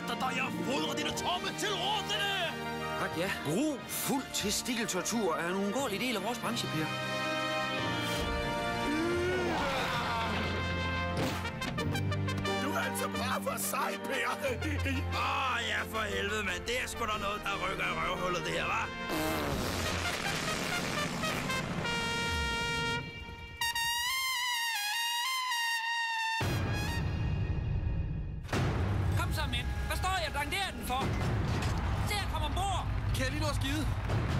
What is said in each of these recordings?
slagter dig, jeg fodrer dine tomme til rådene! Ret ja. Brug fuld testikeltortur er en uundgåelig del af vores branche, Per. Du er altså bare for sej, Per. Ja, for helvede, mand. Det er sgu da noget, der rykker i røvhullet, det her, hva'? Kom så, mænd. Hvad står jeg der den for? Se, jeg kommer ombord. Kan jeg lige nå at skide?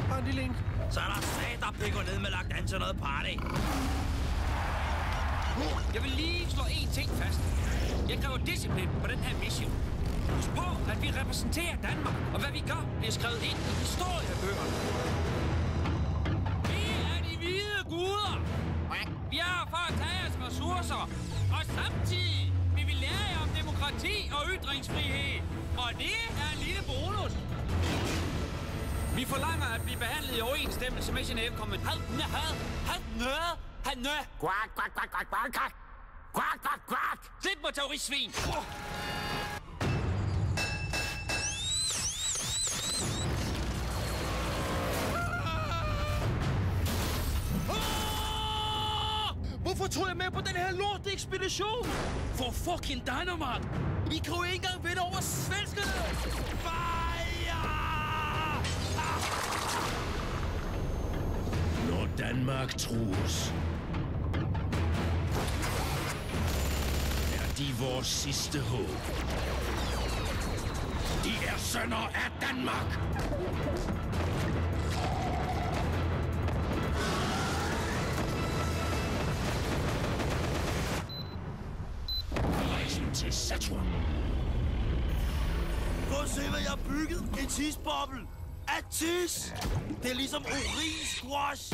Bare en lille en. Så er der saterpik ned med lagt an til noget party. Jeg vil lige slå én ting fast. Jeg kræver disciplin på den her mission. Husk på, at vi repræsenterer Danmark, og hvad vi gør, bliver skrevet ind i historiebøgerne. Vi er de hvide guder. Vi er her for at tage jeres ressourcer, og samtidig vil vi lære jer om demokrati og ytringsfrihed. Og det er en lille bonus. Vi forlanger at blive behandlet i overensstemmelse med Genève-konventionen. Quack, quack, quack, quack, quack, quack. Quack, quack, quack. Slip mig, terroristsvin! Hvorfor tog jeg med på den her lorte ekspedition? For fucking Dynamite! I kan jo ikke engang vinde over svenskerne! Fire! Når Danmark trues, er de vores sidste håb. De er sønner af Danmark! Til Saturn. Prøv at se, hvad jeg har bygget. En tisboble. Af tis. Det er ligesom urin-squash.